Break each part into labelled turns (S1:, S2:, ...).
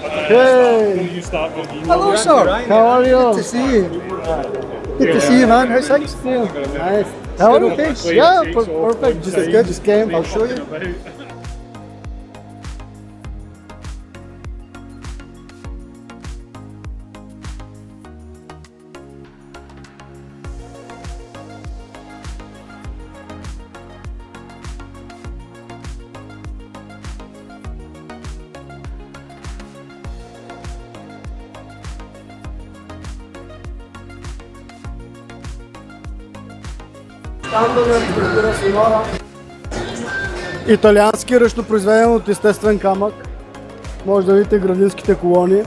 S1: Hey!
S2: You start when you
S3: Hello, sir.
S1: How are you?
S3: Good to see you. Good to see you, man. How's things?
S1: Nice. How are you?
S3: Okay.
S1: Yeah, perfect. Just came.
S3: I'll show you.
S1: Италиански ръчно произведен от естествен камък. Може да видите градинските колони.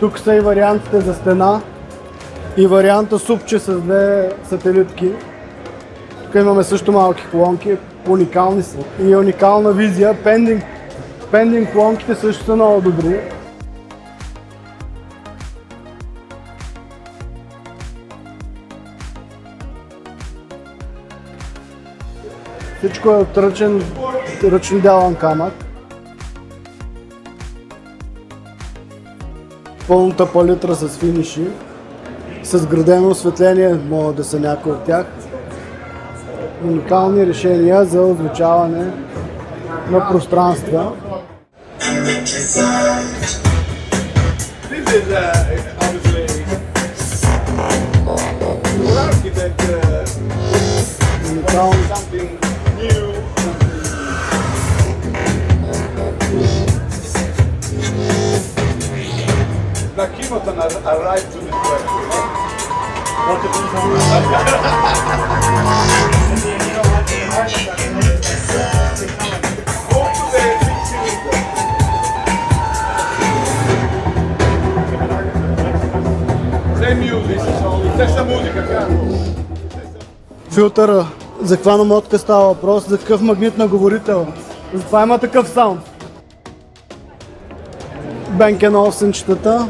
S1: Тук са и вариантите за стена и варианта супче с две сателитки. Тук имаме също малки колонки, уникални са. И уникална визия. Пендинг колонките също са много добри. Всичко е от ръчно дялан камък. Пълната палитра с финиши. С градено осветление могат да са някои от тях. Уникални решения за озвучаване на пространства.
S4: Nakimotan arrived to this place. Same music, stessa musica, caro.
S1: Филтъра. За каква намотка става въпрос? За какъв магнит на говорител? Затова има такъв саунд. Бенкен 8-четата.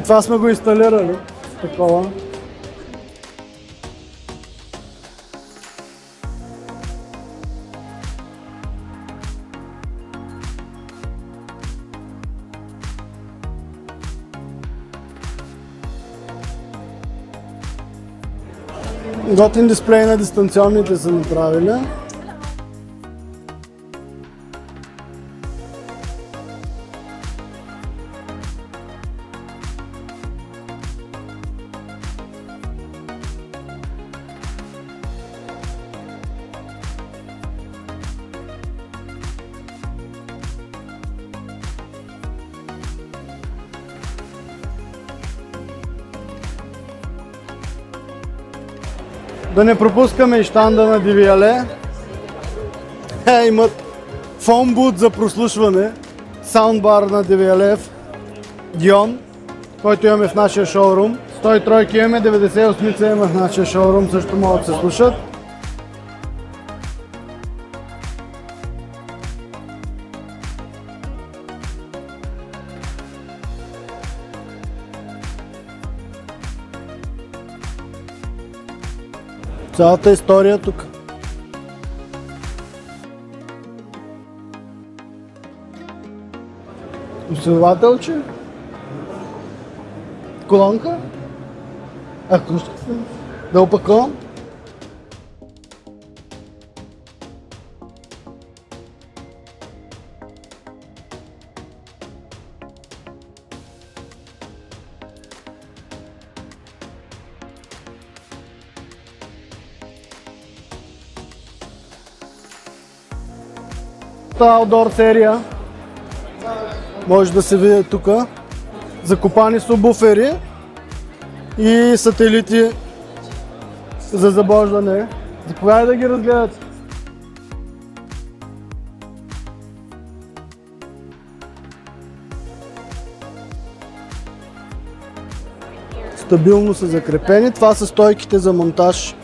S1: Това сме го инсталирали. Такова. Готин дисплей на дистанционните са направили. Да не пропускаме и щанда на DVLA. Имат фонбут за прослушване, саундбар на DVLA Dion, който имаме в нашия шоурум. 103 имаме, 98 имаме в нашия шоурум, също могат да се слушат. Цялата история тук. Усилвателче? Колонка? Акустика? Да опаковам? Outdoor серия. Може да се види тук. Закопани субвуфери и сателити за забождане. Заповядай да ги разгледат. Стабилно са закрепени. Това са стойките за монтаж.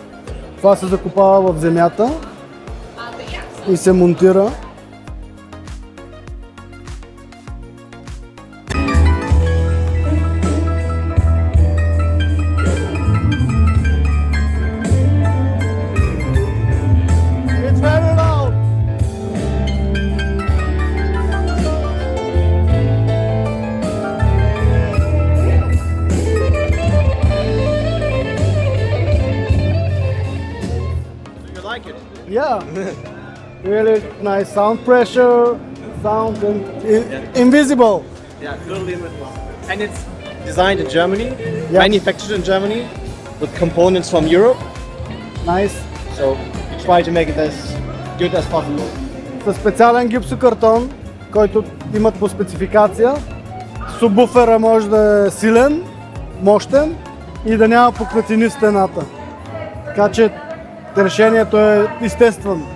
S1: Това се закопава в земята и се монтира. Yeah. Really nice sound pressure, sound invisible.
S2: Yeah, totally. And it's designed in Germany, manufactured in Germany, with components from Europe.
S1: Nice.
S2: So we try to make it as good as possible.
S1: Със специален гипсокартон, който имат по спецификация. Субвуфера може да е силен, мощен и да няма пукнатини в стената. Така че решението е естествено.